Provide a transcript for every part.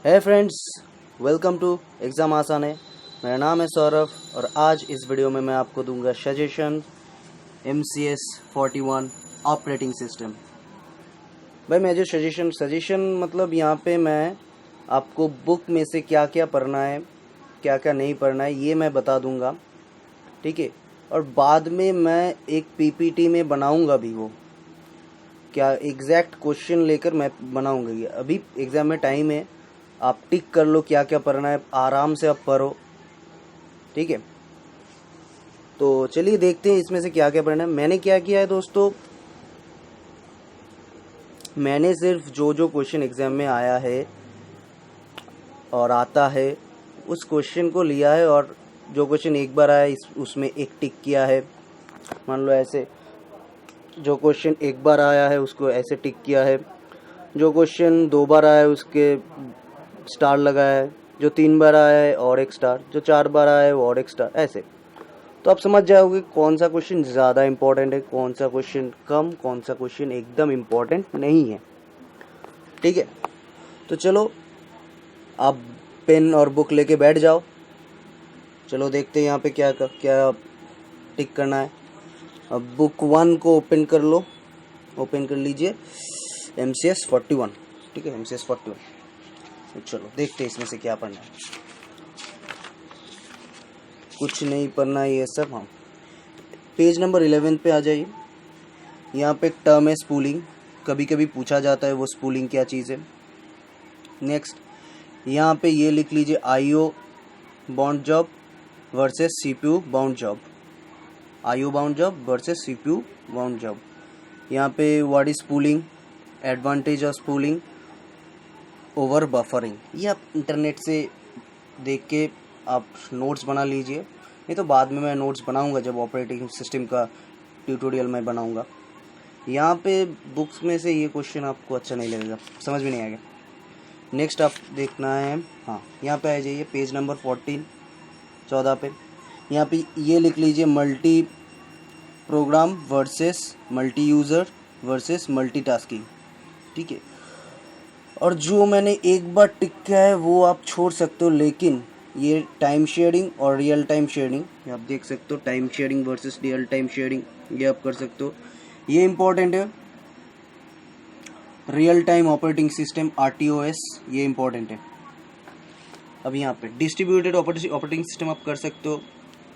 है friends, welcome to exam आसान है। मेरा नाम है सौरभ और आज इस वीडियो में मैं आपको दूंगा सजेशन MCS 41 ऑपरेटिंग सिस्टम। भाई मैं जो सजेशन मतलब यहाँ पे मैं आपको बुक में से क्या क्या पढ़ना है, क्या क्या नहीं पढ़ना है, ये मैं बता दूंगा, ठीक है। और बाद में मैं एक PPT में बनाऊंगा भी, वो क्या एग्जैक्ट क्वेश्चन लेकर मैं बनाऊंगा। ये अभी एग्ज़ाम में टाइम है, आप टिक कर लो क्या क्या पढ़ना है, आराम से आप पढ़ो, ठीक है। तो चलिए देखते हैं इसमें से क्या क्या पढ़ना है। मैंने क्या किया है दोस्तों, मैंने सिर्फ जो जो क्वेश्चन एग्ज़ाम में आया है और आता है उस क्वेश्चन को लिया है, और जो क्वेश्चन एक बार आया उसमें एक टिक किया है। मान लो ऐसे, जो क्वेश्चन एक बार आया है उसको ऐसे टिक किया है, जो क्वेश्चन 2 बार आया है उसके स्टार लगाया है, जो 3 बार आया है और एक स्टार, जो 4 बार आया है वो और एक स्टार, ऐसे। तो आप समझ जाओगे कौन सा क्वेश्चन ज़्यादा इम्पोर्टेंट है, कौन सा क्वेश्चन कम, कौन सा क्वेश्चन एकदम इम्पोर्टेंट नहीं है, ठीक है। तो चलो आप पेन और बुक लेके बैठ जाओ, चलो देखते हैं यहाँ पे क्या क्या टिक करना है। अब बुक 1 को ओपन कर लो, ओपन कर लीजिए, MCS 41, ठीक है, MCS 41। तो चलो देखते हैं इसमें से क्या पढ़ना है। कुछ नहीं पढ़ना है ये सब। हाँ, पेज नंबर 11 पे आ जाइए। यहाँ पे एक टर्म है स्पूलिंग, कभी कभी पूछा जाता है वो स्पूलिंग क्या चीज़ है। नेक्स्ट यहाँ पे ये लिख लीजिए, IO bound job versus CPU bound job, IO bound job versus CPU bound job. यहाँ पे what is spooling, advantage of spooling over buffering. ये आप इंटरनेट से देख के आप नोट्स बना लीजिए, नहीं तो बाद में मैं नोट्स बनाऊंगा जब ऑपरेटिंग सिस्टम का ट्यूटोरियल मैं बनाऊंगा। यहाँ पे बुक्स में से ये क्वेश्चन आपको अच्छा नहीं लगेगा, समझ में नहीं आएगा। नेक्स्ट आप देखना है, हाँ यहाँ पे आ जाइए पेज नंबर 14 पे। यहाँ पे ये लिख लीजिए, multi programme versus multi user versus multitasking, ठीक है। और जो मैंने एक बार टिक किया है वो आप छोड़ सकते हो, लेकिन ये टाइम शेयरिंग और रियल टाइम शेयरिंग आप देख सकते हो, time sharing versus real time sharing, ये आप कर सकते हो, ये इम्पोर्टेंट है। Real time operating system RTOS, ये इम्पोर्टेंट है। अब यहाँ पे डिस्ट्रीब्यूटेड ऑपरेटिंग सिस्टम आप कर सकते हो,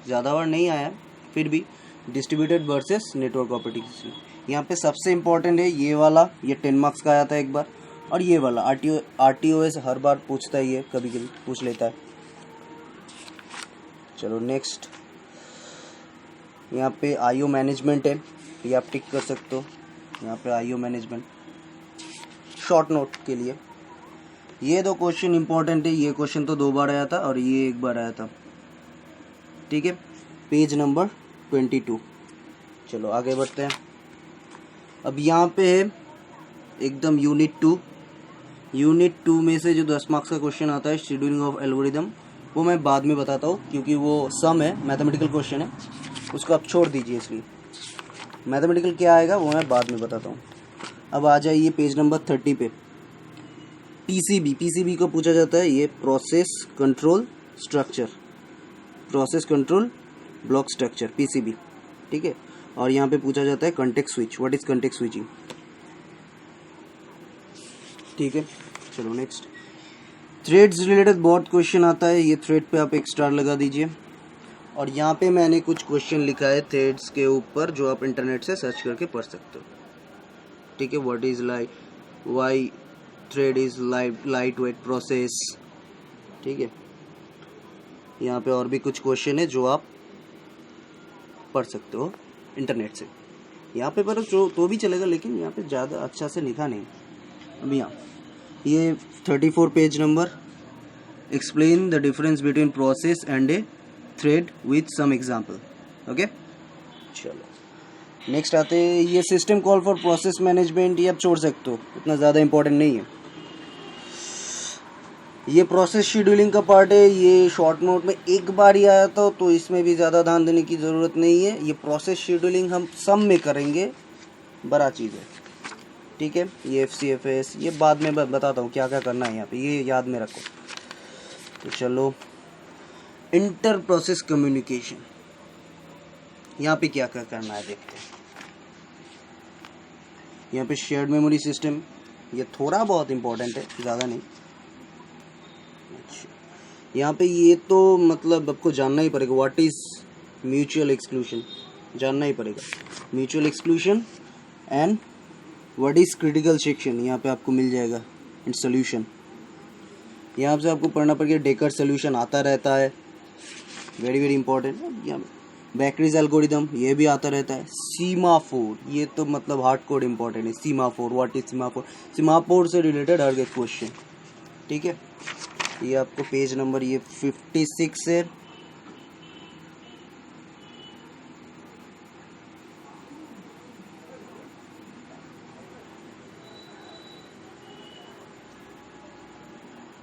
ज़्यादा बार नहीं आया फिर भी, distributed versus network operating system. यहाँ पे सबसे इम्पोर्टेंट है ये वाला, ये 10 मार्क्स का आया था एक बार, और ये वाला RTOS हर बार पूछता ही है, कभी कभी पूछ लेता है। चलो नेक्स्ट, यहाँ पे IO मैनेजमेंट है, ये आप टिक कर सकते हो। यहाँ पे IO मैनेजमेंट शॉर्ट नोट के लिए, ये 2 क्वेश्चन इंपॉर्टेंट है। ये क्वेश्चन तो 2 बार आया था और ये 1 बार आया था, ठीक है। पेज नंबर 22, चलो आगे बढ़ते हैं। अब यहाँ पे है एकदम यूनिट 2 में से जो 10 मार्क्स का क्वेश्चन आता है, शेड्यूलिंग ऑफ एल्गोरिदम, वो मैं बाद में बताता हूँ क्योंकि वो सम है, मैथमेटिकल क्वेश्चन है, उसको आप छोड़ दीजिए। इसलिए मैथमेटिकल क्या आएगा वो मैं बाद में बताता हूँ। अब आ जाइए पेज नंबर 30 पे। PCB को पूछा जाता है, ये process control structure, process control block structure, PCB, ठीक है। और यहाँ पे पूछा जाता है context switch, what is context switching, ठीक है। चलो नेक्स्ट, थ्रेड्स रिलेटेड बहुत क्वेश्चन आता है, ये थ्रेड पे आप एक स्टार लगा दीजिए। और यहाँ पे मैंने कुछ क्वेश्चन लिखा है थ्रेड्स के ऊपर, जो आप इंटरनेट से सर्च करके पढ़ सकते हो, ठीक है। What is why thread is light weight process, ठीक है। यहाँ पे और भी कुछ क्वेश्चन है जो आप पढ़ सकते हो इंटरनेट से, यहाँ पे पर तो भी चलेगा, लेकिन यहाँ पे ज़्यादा अच्छा से लिखा नहीं। अब यहाँ ये 34 page number, explain the difference between process and a thread with some example, okay. चलो नेक्स्ट आते हैं, ये system call for process management, ये आप छोड़ सकते हो, इतना ज़्यादा इंपॉर्टेंट नहीं है। ये प्रोसेस शेड्यूलिंग का पार्ट है, ये शॉर्ट नोट में एक बार ही आया था, तो इसमें भी ज़्यादा ध्यान देने की ज़रूरत नहीं है। ये प्रोसेस शेड्यूलिंग हम सब में करेंगे, बड़ा चीज़ है, ठीक है। ये FCFS ये बाद में बताता हूँ क्या क्या करना है यहाँ पे, ये याद में रखो। तो चलो, इंटर प्रोसेस कम्युनिकेशन, यहाँ पे क्या क्या करना है देखते हैं। यहाँ पे शेयर्ड मेमोरी सिस्टम, ये थोड़ा बहुत इम्पोर्टेंट है, ज़्यादा नहीं। अच्छा, यहाँ पे ये तो मतलब आपको जानना ही पड़ेगा, व्हाट इज़ म्यूचुअल एक्सक्लूशन, जानना ही पड़ेगा। Mutual exclusion and what is critical section, यहाँ पे आपको मिल जाएगा। एंड सोल्यूशन, यहाँ से आपको पढ़ना पड़ेगा। डेकर सोल्यूशन आता रहता है, वेरी वेरी इंपॉर्टेंट। यहाँ बैकरीज एल्गोरिदम ये भी आता रहता है। सीमाफोर, ये तो मतलब हार्ड कोड इंपॉर्टेंट है। Semaphore, what is semaphore, semaphore से रिलेटेड हर एक क्वेश्चन, ठीक है। ये आपको पेज नंबर ये 56 है।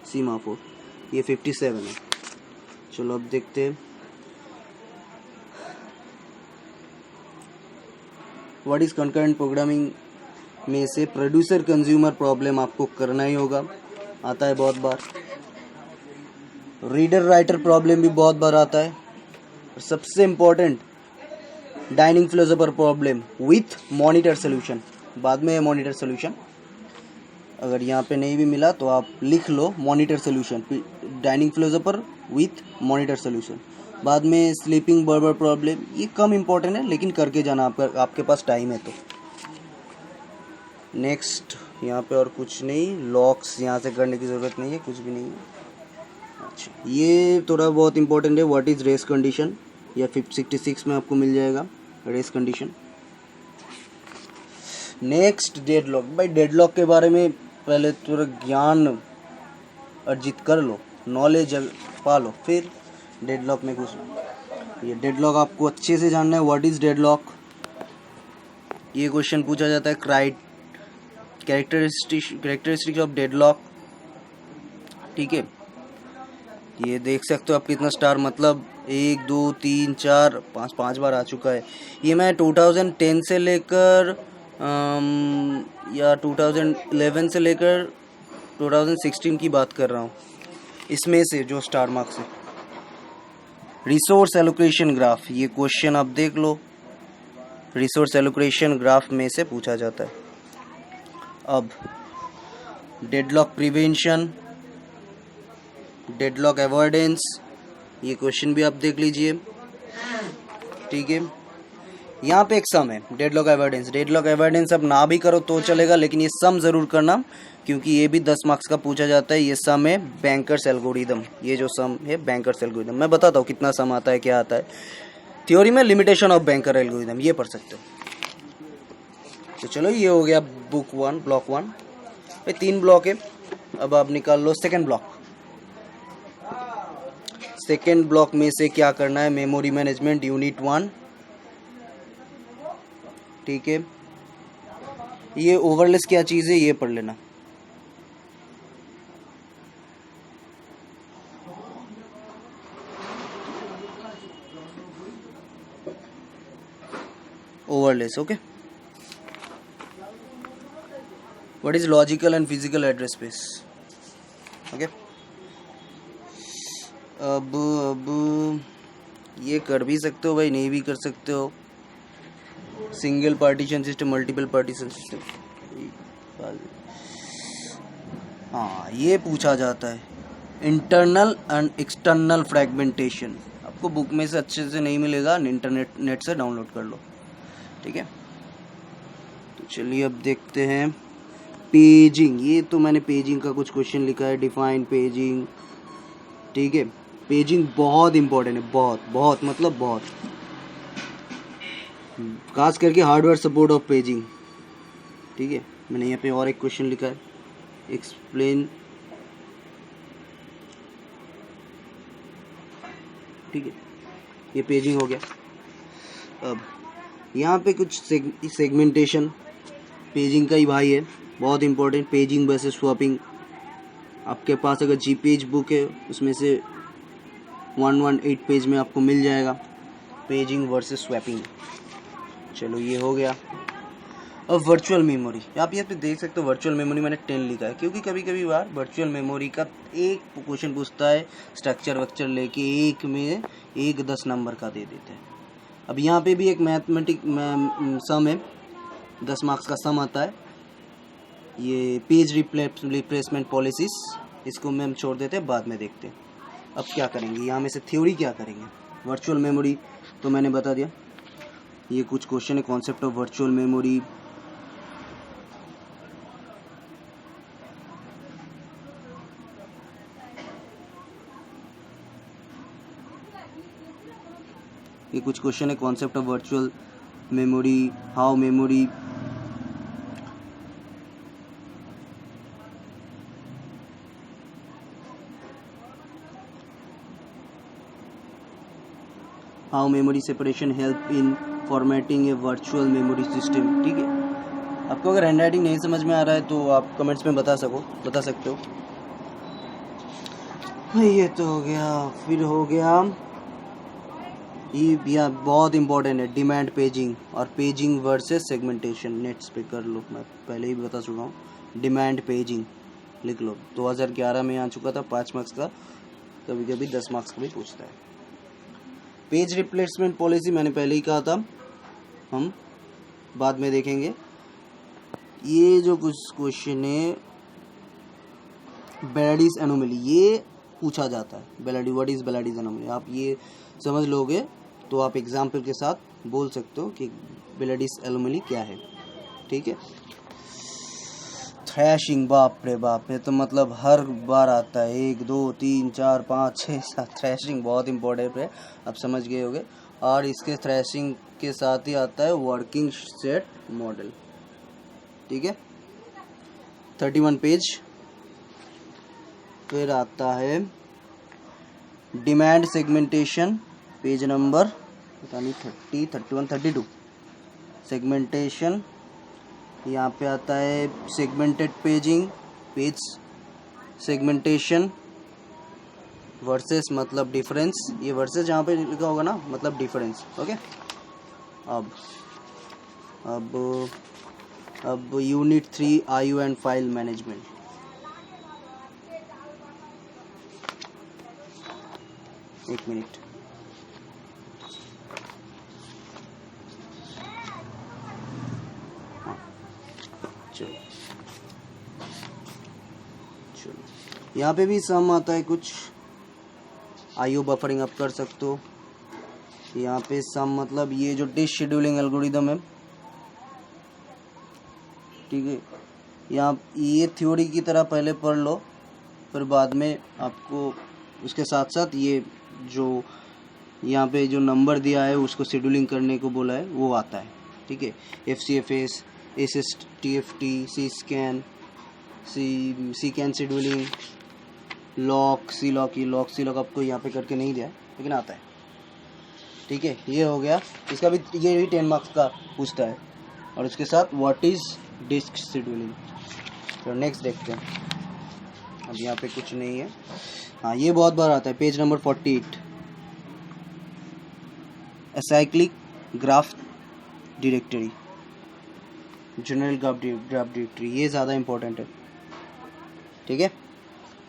सीमाफोर ये 57 है। चलो अब देखते हैं व्हाट इज़ कंकरेंट प्रोग्रामिंग में से प्रोड्यूसर कंज्यूमर प्रॉब्लम आपको करना ही होगा, आता है बहुत बार। रीडर राइटर प्रॉब्लम भी बहुत बार आता है। और सबसे important dining philosopher problem with monitor solution, बाद में है मॉनिटर सोल्यूशन। अगर यहाँ पे नहीं भी मिला तो आप लिख लो monitor solution, dining philosopher with monitor solution. बाद में स्लीपिंग बर्बर प्रॉब्लम, ये कम इम्पोर्टेंट है लेकिन करके जाना आपके पास टाइम है तो। नेक्स्ट यहाँ पे और कुछ नहीं, लॉक्स यहाँ से करने की ज़रूरत नहीं है, कुछ भी नहीं है। अच्छा, ये थोड़ा बहुत इम्पोर्टेंट है, व्हाट इज़ रेस कंडीशन, या 66 में आपको मिल जाएगा रेस कंडीशन। नेक्स्ट डेडलॉक, भाई डेडलॉक के बारे में पहले थोड़ा ज्ञान अर्जित कर लो, नॉलेज पा लो, फिर डेडलॉक में घुसो। ये डेडलॉक आपको अच्छे से जानना है, व्हाट इज़ डेडलॉक। ये क्वेश्चन पूछा जाता है, कैरेक्टरिस्टिक्स ऑफ डेडलॉक, ठीक है। ये देख सकते हो आप कितना स्टार, मतलब 1 2 3 4 5 बार आ चुका है। ये मैं 2010 से लेकर या 2011 से लेकर 2016 की बात कर रहा हूँ, इसमें से जो स्टार मार्क्स है। रिसोर्स एलोकेशन ग्राफ, ये क्वेश्चन आप देख लो, रिसोर्स एलोकेशन ग्राफ में से पूछा जाता है। अब डेडलॉक प्रिवेंशन, डेडलॉक अवॉइडेंस, ये क्वेश्चन भी आप देख लीजिए, ठीक है। यहाँ पे एक सम है, डेडलॉक अवॉइडेंस। डेडलॉक अवॉइडेंस अब ना भी करो तो चलेगा, लेकिन ये सम ज़रूर करना, क्योंकि ये भी 10 मार्क्स का पूछा जाता है। ये सम है बैंकर्स एल्गोरिदम, ये जो सम है बैंकर्स एल्गोरिदम। मैं बताता हूँ कितना सम आता है, क्या आता है। थ्योरी में लिमिटेशन ऑफ बैंकर एल्गोरिदम, ये पढ़ सकते हो। तो चलो, ये हो गया बुक 1, ब्लॉक 1। भाई 3 ब्लॉक है, अब आप निकाल लो सेकेंड ब्लॉक। सेकेंड ब्लॉक में से क्या करना है, मेमोरी मैनेजमेंट यूनिट 1, ठीक है। ये ओवरलेस क्या चीज़ है ये पढ़ लेना। Overlays, okay. What is logical and physical address space, okay. अब ये कर भी सकते हो भाई, नहीं भी कर सकते हो। Single partition system, multiple partition system, हाँ ये पूछा जाता है। इंटरनल एंड एक्सटर्नल फ्रैगमेंटेशन, आपको बुक में से अच्छे से नहीं मिलेगा, नेट से डाउनलोड कर लो, ठीक है। तो चलिए अब देखते हैं पेजिंग। ये तो मैंने पेजिंग का कुछ क्वेश्चन लिखा है, डिफाइन पेजिंग, ठीक है। पेजिंग बहुत इंपॉर्टेंट है, बहुत बहुत मतलब बहुत, खास करके हार्डवेयर सपोर्ट ऑफ पेजिंग, ठीक है। मैंने यहाँ पे और एक क्वेश्चन लिखा है, एक्सप्लेन, ठीक है। ये पेजिंग हो गया। अब यहाँ पे कुछ सेगमेंटेशन पेजिंग का ही भाई है, बहुत इंपॉर्टेंट। पेजिंग वर्सेस स्वैपिंग, आपके पास अगर जी पेज बुक है उसमें से 118 पेज में आपको मिल जाएगा पेजिंग वर्सेस स्वैपिंग। चलो ये हो गया। अब वर्चुअल मेमोरी, आप यहाँ पे देख सकते हो वर्चुअल मेमोरी मैंने 10 लिखा है क्योंकि कभी कभी बार वर्चुअल मेमोरी का एक क्वेश्चन पूछता है स्ट्रक्चर वक्चर लेके एक में 10 नंबर का दे देते हैं। अब यहाँ पे भी एक मैथमेटिक सम है, 10 मार्क्स का सम आता है, ये पेज रिप्लेसमेंट पॉलिसीज, इसको में हम छोड़ देते हैं, बाद में देखते हैं। अब क्या करेंगे, यहाँ में से थ्योरी क्या करेंगे। वर्चुअल मेमोरी तो मैंने बता दिया, ये कुछ क्वेश्चन है कॉन्सेप्ट ऑफ वर्चुअल मेमोरी। ये कुछ क्वेश्चन है concept of virtual memory, how memory how memory separation help in formatting A virtual memory system. ठीक है, आपको अगर हैंड राइटिंग नहीं समझ में आ रहा है तो आप कमेंट्स में बता सकते हो। ये तो हो गया, फिर हो गया ये भी बहुत इंपॉर्टेंट है, डिमांड पेजिंग और पेजिंग वर्सेस सेगमेंटेशन। नेट्स पे कर लो, मैं पहले ही बता चुका हूँ। डिमांड पेजिंग लिख लो, 2011 में आ चुका था, 5 मार्क्स का, कभी कभी 10 मार्क्स का भी पूछता है। पेज रिप्लेसमेंट पॉलिसी मैंने पहले ही कहा था, हम बाद में देखेंगे। ये जो कुछ क्वेश्चन है बेलाडीज एनोमली, ये पूछा जाता है। बेलाडी, व्हाट इज बेलाडीज एनोमली, आप ये समझ लोगे तो आप एग्जाम्पल के साथ बोल सकते हो कि बेलाडीज एनोमली क्या है। ठीक है, थ्रैशिंग, बाप रे बाप, ये तो मतलब हर बार आता है, 1 2 3 4 5 6 7। थ्रैशिंग बहुत इंपॉर्टेंट है, आप समझ गए होंगे। और इसके थ्रैशिंग के साथ ही आता है वर्किंग सेट मॉडल। ठीक है, 31 पेज। फिर आता है डिमांड सेगमेंटेशन, पेज नंबर पता नहीं 30 31 32। सेगमेंटेशन, यहाँ पे आता है segmented paging, page segmentation versus मतलब डिफरेंस। ये वर्सेस जहाँ पे लिखा होगा ना मतलब डिफरेंस। ओके, अब unit 3 IO and file management. एक मिनट, चलो यहाँ पे भी सम आता है कुछ, IO बफरिंग आप कर सकते हो। यहाँ पे सम मतलब ये जो डिश शेड्यूलिंग एल्गोरिदम है, ठीक है, यहाँ ये थ्योरी की तरह पहले पढ़ लो, फिर बाद में आपको उसके साथ साथ ये जो यहाँ पे जो नंबर दिया है उसको शेड्यूलिंग करने को बोला है वो आता है। ठीक है, FCFS, SSTFT, C-CAN scheduling, C lock आपको यहाँ पे करके नहीं दिया है लेकिन आता है। ठीक है, ये हो गया, इसका भी ये भी 10 मार्क्स का पूछता है, और उसके साथ व्हाट इज डिस्क शेड्यूलिंग। तो नेक्स्ट देखते हैं, अब यहाँ पे कुछ नहीं है। हाँ, ये बहुत बार आता है, page number 48, acyclic graph directory, general graph directory, ये ज़्यादा इंपॉर्टेंट है। ठीक है,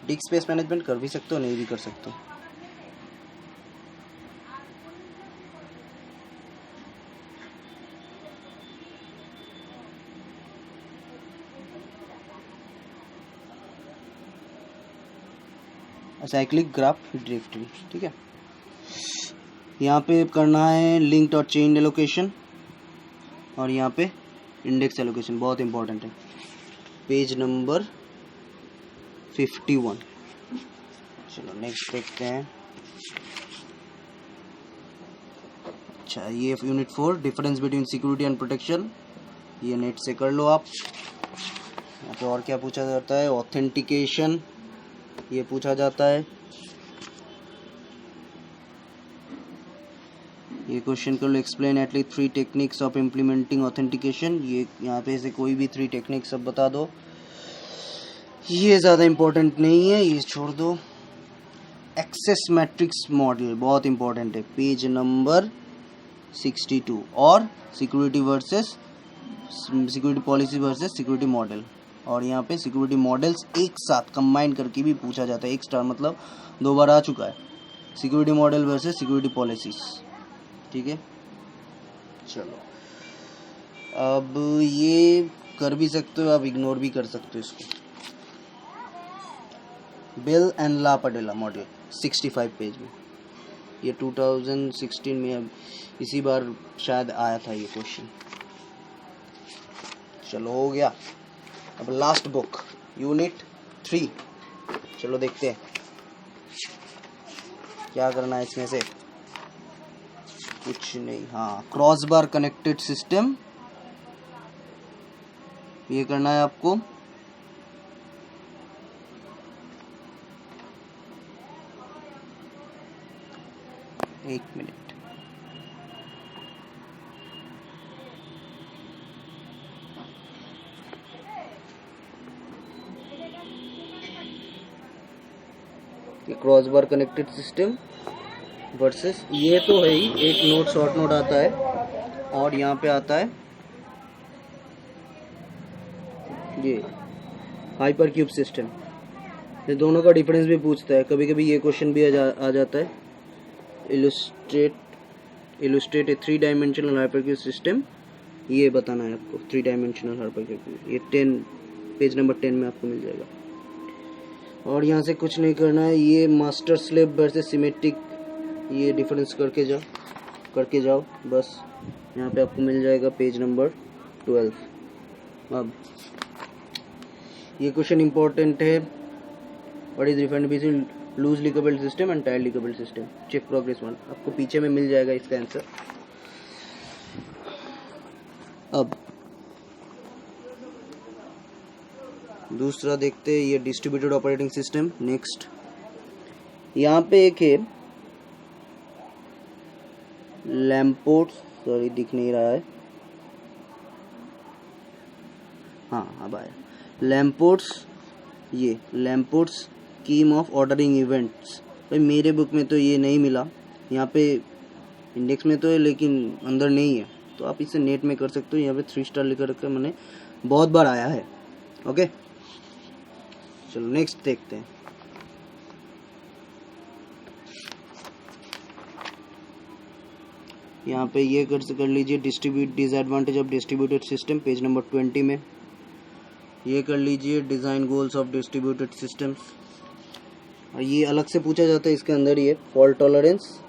डिस्क स्पेस मैनेजमेंट कर भी सकते हो, नहीं भी कर सकते हो। Cyclic graph directory. ठीक है, यहाँ पे करना है लिंक्ड और चेन एलोकेशन, और यहाँ पे इंडेक्स एलोकेशन, बहुत इंपॉर्टेंट है। Page number 51। चलो नेक्स्ट देखते हैं। अच्छा, ये unit 4 difference between security and protection, ये नेट से कर लो आप। यहाँ पे और क्या पूछा जाता है, ऑथेंटिकेशन, ये पूछा जाता है। ये क्वेश्चन कर लो, explain at least 3 techniques of implementing authentication, ये यहाँ पे से कोई भी 3 टेक्निक्स सब बता दो। ये ज़्यादा इम्पोर्टेंट नहीं है, ये छोड़ दो। एक्सेस मैट्रिक्स मॉडल बहुत इंपॉर्टेंट है, पेज नंबर 62, और security versus security policy versus security model, और यहाँ पे सिक्योरिटी मॉडल्स एक साथ कंबाइन करके भी पूछा जाता है। एक स्टार मतलब 2 बार आ चुका है, security model versus security policies. ठीक है, चलो अब ये कर भी सकते हो, आप इग्नोर भी कर सकते हो इसको। Bell and LaPadula module 65 page में, ये 2016 में अब इसी बार शायद आया था ये क्वेश्चन। चलो हो गया। अब लास्ट बुक यूनिट 3, चलो देखते हैं क्या करना है इसमें से। कुछ नहीं, हाँ क्रॉस बार कनेक्टेड सिस्टम ये करना है आपको। एक minute, cross bar connected system versus, ये तो है ही, एक नोट शॉर्ट नोट आता है और यहाँ पे आता है ये हाइपर क्यूब सिस्टम। ये दोनों का डिफरेंस भी पूछता है, कभी कभी ये क्वेश्चन भी आ जाता है। इलुस्ट्रेट ए 3 डायमेंशनल हाइपर क्यूब सिस्टम, ये बताना है आपको 3 डायमेंशनल हाइपर क्यूब। ये 10 पेज नंबर 10 में आपको मिल जाएगा। और यहाँ से कुछ नहीं करना है, ये मास्टर स्लेव वर्सेस सिमेट्रिक, ये डिफरेंस करके जाओ बस। यहाँ पे आपको मिल जाएगा पेज नंबर 12। अब ये क्वेश्चन इंपॉर्टेंट है, what is difference between loosely coupled system and tightly coupled system, check progress 1, आपको पीछे में मिल जाएगा इसका आंसर। अब दूसरा देखते हैं, ये डिस्ट्रीब्यूटेड ऑपरेटिंग सिस्टम। नेक्स्ट यहाँ पे एक है लैम्पोर्ट, सॉरी दिख नहीं रहा है, हाँ अब आया लैम्पोर्ट्स, ये लैम्पोर्ट्स स्कीम ऑफ ऑर्डरिंग इवेंट्स। भाई मेरे बुक में तो ये नहीं मिला, यहाँ पे इंडेक्स में तो है लेकिन अंदर नहीं है, तो आप इसे नेट में कर सकते हो। यहाँ पे 3 स्टार लिखकर रखा है मैंने, बहुत बार आया है। ओके चलो नेक्स्ट देखते हैं। यहाँ पे ये कर लीजिए, disadvantage of distributed system, page number 20 में। ये कर लीजिए design goals of distributed systems, और ये अलग से पूछा जाता है इसके अंदर। ये फॉल्ट टॉलरेंस,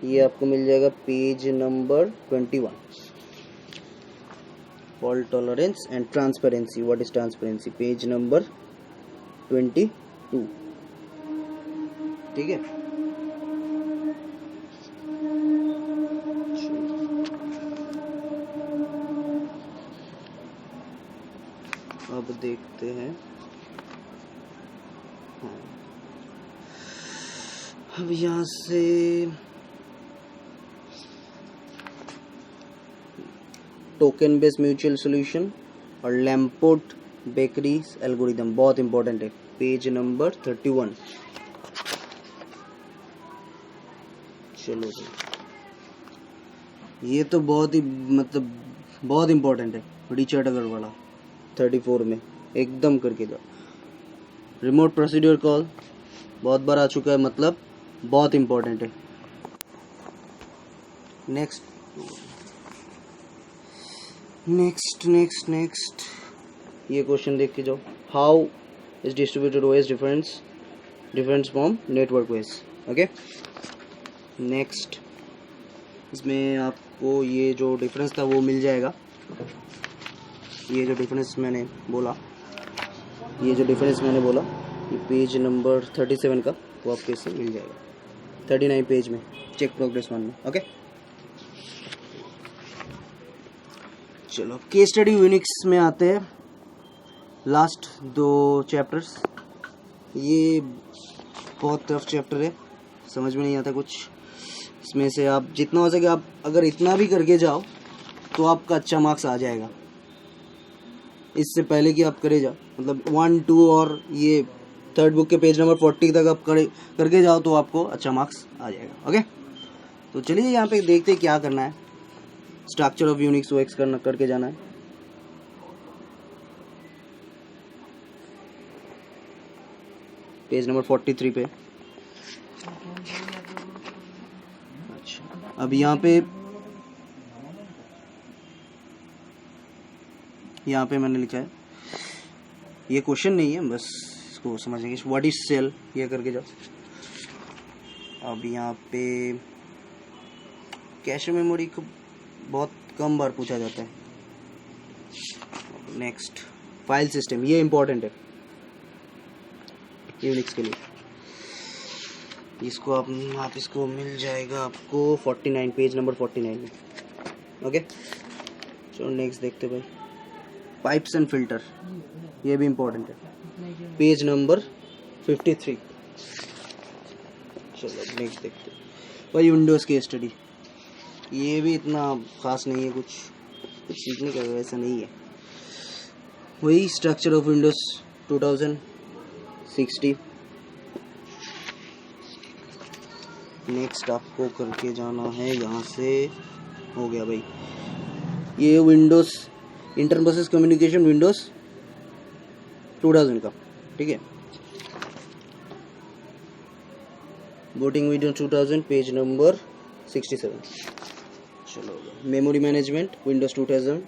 ये आपको मिल जाएगा page number 21। Fault tolerance and transparency, what is transparency, page number 22। ठीक है, अब देखते हैं। अब यहाँ से टोकन बेस्ड म्यूचुअल सॉल्यूशन और लैम्पोर्ट बेकरीज एल्गोरिथम बहुत इंपॉर्टेंट है, पेज नंबर 31। चलो ये तो बहुत ही मतलब बहुत इंपॉर्टेंट है, रिचर्ड अग्रवाल 34 में एकदम करके जाओ। रिमोट प्रोसीड्यूर कॉल बहुत बार आ चुका है, मतलब बहुत इंपॉर्टेंट है। नेक्स्ट ये क्वेश्चन देख के जाओ, how is distributed OS difference from network OS. Okay next, इसमें आपको ये जो डिफरेंस था वो मिल जाएगा। ये जो डिफरेंस मैंने बोला, ये पेज नंबर 37 का, वो आपको इससे मिल जाएगा 39 पेज में, चेक प्रोग्रेस 1 में। ओके चलो केस स्टडी यूनिक्स में आते हैं, लास्ट 2 चैप्टर्स। ये बहुत टफ चैप्टर है, समझ में नहीं आता कुछ इसमें से। आप जितना हो सके, आप अगर इतना भी करके जाओ तो आपका अच्छा मार्क्स आ जाएगा। इससे पहले कि आप करे जाओ, मतलब 1, 2 और ये 3rd बुक के पेज नंबर 40 तक आप करके जाओ तो आपको अच्छा मार्क्स आ जाएगा। ओके तो चलिए यहाँ पे देखते हैं क्या करना है। स्ट्रक्चर ऑफ यूनिक्स वो एक्स करके जाना है। पेज नंबर 43 पे। अच्छा, अब यहाँ पे मैंने लिखा है, ये क्वेश्चन नहीं है, बस इसको समझेंगे। व्हाट इज सेल, ये करके जाओ। अब यहाँ पे कैश मेमोरी को बहुत कम बार पूछा जाता है। नेक्स्ट, फाइल सिस्टम, ये इंपॉर्टेंट है यूनिक्स के लिए। इसको आप इसको मिल जाएगा आपको 49, पेज नंबर 49 में। ओके, चलो नेक्स्ट देखते भाई। पाइप्स एंड फिल्टर, ये भी इंपॉर्टेंट है, पेज नंबर 53। चलो नेक्स्ट देखते हैं भाई। विंडोज़ की स्टडी, ये भी इतना खास नहीं है, कुछ सीखने का वैसा नहीं है। वही स्ट्रक्चर ऑफ विंडोज़ 2060। नेक्स्ट आपको करके जाना है, यहाँ से हो गया भाई। ये Windows inter buses communication Windows 2000 का, ठीक है। Boating Windows 2000, page number 67। चलो, memory management Windows 2000,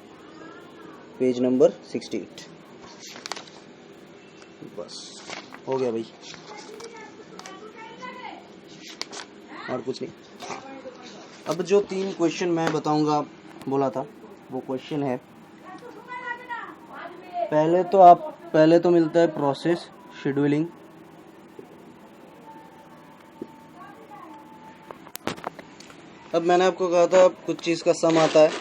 page number 68। बस हो गया भाई, और कुछ नहीं। अब जो 3 क्वेश्चन मैं बताऊंगा बोला था, वो क्वेश्चन है, पहले तो मिलता है प्रोसेस शेड्यूलिंग। अब मैंने आपको कहा था कुछ चीज़ का सम आता है,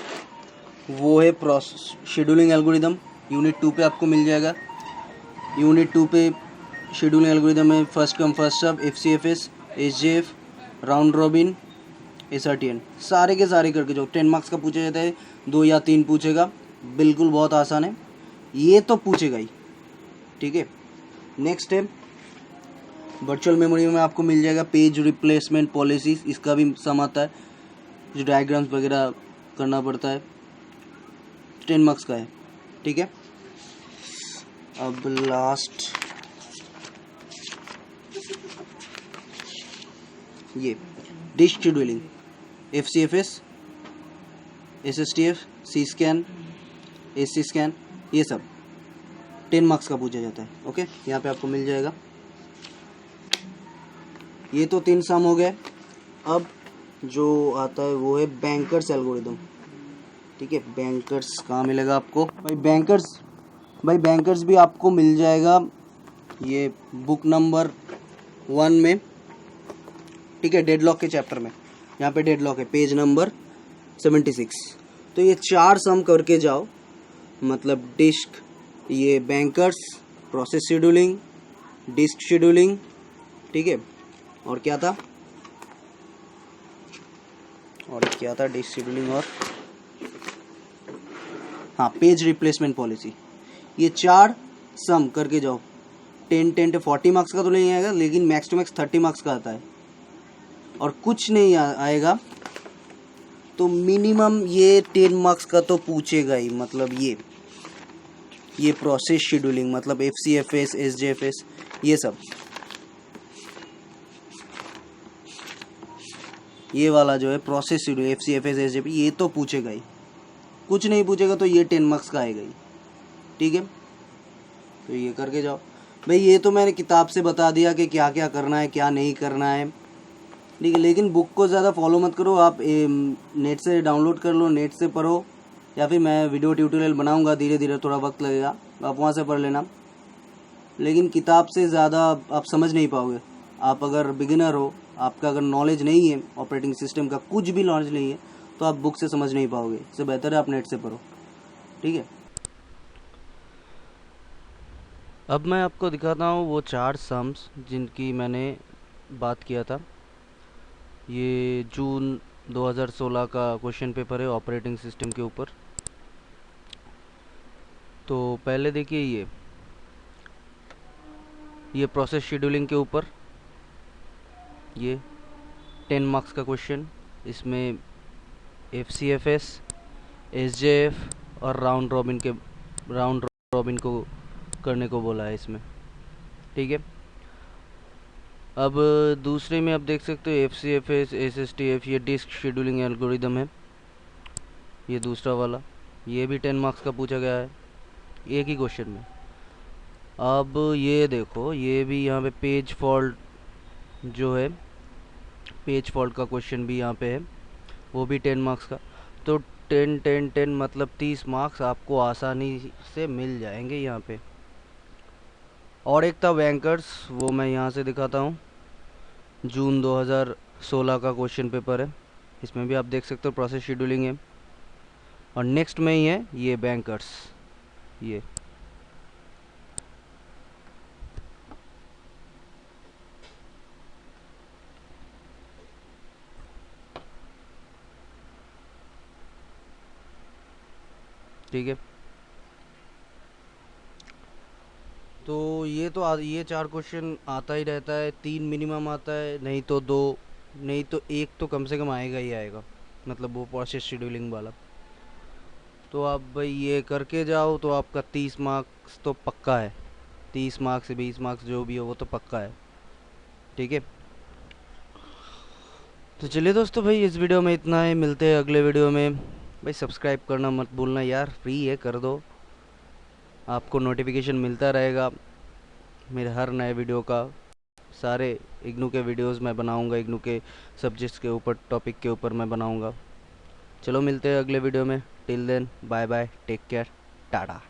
वो है प्रोसेस शेड्यूलिंग एल्गोरिदम। यूनिट 2 पे आपको मिल जाएगा। यूनिट 2 पे शेड्यूलिंग एल्गोरिदम है first come first serve, FCFS, SJF, round robin, SRTN, सारे के सारे करके जो 10 मार्क्स का पूछा जाता है, 2 या 3 पूछेगा, बिल्कुल बहुत आसान है, ये तो पूछेगा ही, ठीक है। नेक्स्ट है वर्चुअल मेमोरी में आपको मिल जाएगा पेज रिप्लेसमेंट पॉलिसीज, इसका भी सम आता है, जो डायग्राम्स वगैरह करना पड़ता है, 10 मार्क्स का है, ठीक है। अब लास्ट ये disk scheduling, FCFS, SSTF, C-SCAN, SC-SCAN, ये सब 10 मार्क्स का पूछा जाता है। ओके, यहाँ पे आपको मिल जाएगा। ये तो 3 सम हो गए। अब जो आता है वो है बैंकर्स एल्गोरिदम, ठीक है। बैंकर्स कहाँ मिलेगा आपको भाई? बैंकर्स भी आपको मिल जाएगा ये बुक नंबर 1 में, ठीक है, डेडलॉक के चैप्टर में। यहाँ पे डेडलॉक है, पेज नंबर 76। तो ये 4 सम करके जाओ, मतलब डिस्क, ये bankers, process scheduling, disk scheduling, ठीक है, और क्या था डिस्क शेड्यूलिंग, और हाँ, पेज रिप्लेसमेंट पॉलिसी। ये 4 सम करके जाओ। 10 40 मार्क्स का तो नहीं आएगा, लेकिन मैक्स टू मैक्स 30 मार्क्स का आता है, और कुछ नहीं आएगा तो मिनिमम ये 10 मार्क्स का तो पूछेगा ही। मतलब ये प्रोसेस शेड्यूलिंग, मतलब FCFS, SJFS, ये सब, ये वाला जो है प्रोसेस शेड्यूलिंग, FCFS, SJFS, ये तो पूछेगा ही। कुछ नहीं पूछेगा तो ये 10 मार्क्स का आएगा ही, ठीक है। तो ये करके जाओ भाई। ये तो मैंने किताब से बता दिया कि क्या क्या करना है, क्या नहीं करना है, ठीक है, लेकिन बुक को ज़्यादा फॉलो मत करो। आप नेट से डाउनलोड कर लो, नेट से पढ़ो, या फिर मैं वीडियो ट्यूटोरियल बनाऊंगा, धीरे धीरे, थोड़ा वक्त लगेगा, आप वहाँ से पढ़ लेना। लेकिन किताब से ज़्यादा आप समझ नहीं पाओगे। आप अगर बिगिनर हो, आपका अगर नॉलेज नहीं है ऑपरेटिंग सिस्टम का, कुछ भी नॉलेज नहीं है, तो आप बुक से समझ नहीं पाओगे। इससे बेहतर है आप नेट से पढ़ो, ठीक है। अब मैं आपको दिखाता हूँ वो 4 सम्स जिनकी मैंने बात किया था। ये जून 2016 का क्वेश्चन पेपर है ऑपरेटिंग सिस्टम के ऊपर। तो पहले देखिए ये प्रोसेस शेड्यूलिंग के ऊपर, ये 10 मार्क्स का क्वेश्चन। इसमें FCFS, SJF और राउंड रॉबिन को करने को बोला है इसमें, ठीक है। अब दूसरे में आप देख सकते हो FCFS SSTF, ये डिस्क शेड्यूलिंग एल्गोरिदम है, ये दूसरा वाला, ये भी 10 मार्क्स का पूछा गया है एक ही क्वेश्चन में। अब ये देखो, ये भी यहाँ पे पेज फॉल्ट जो है, पेज फॉल्ट का क्वेश्चन भी यहाँ पे है, वो भी 10 मार्क्स का। तो 10 मतलब 30 मार्क्स आपको आसानी से मिल जाएंगे यहाँ पे। और एक था बैंकर्स, वो मैं यहाँ से दिखाता हूँ, जून 2016 का क्वेश्चन पेपर है, इसमें भी आप देख सकते हो प्रोसेस शेड्यूलिंग है। और नेक्स्ट में ही है ये बैंकर्स, ये ठीक है। तो ये 4 क्वेश्चन आता ही रहता है, 3 मिनिमम आता है, नहीं तो 2, नहीं तो 1 तो कम से कम आएगा ही आएगा, मतलब वो प्रोसेस शेड्यूलिंग वाला। तो आप भाई ये करके जाओ तो आपका 30 मार्क्स तो पक्का है, 30 मार्क्स से 20 मार्क्स जो भी हो वो तो पक्का है, ठीक है। तो चलिए दोस्तों, भाई इस वीडियो में इतना है, मिलते हैं अगले वीडियो में। भाई सब्सक्राइब करना मत भूलना यार, फ्री है, कर दो, आपको नोटिफिकेशन मिलता रहेगा मेरे हर नए वीडियो का। सारे इग्नू के वीडियोस मैं बनाऊंगा, इग्नू के सब्जेक्ट्स के ऊपर, टॉपिक के ऊपर मैं बनाऊंगा। चलो मिलते हैं अगले वीडियो में, till then bye bye, take care, Tata.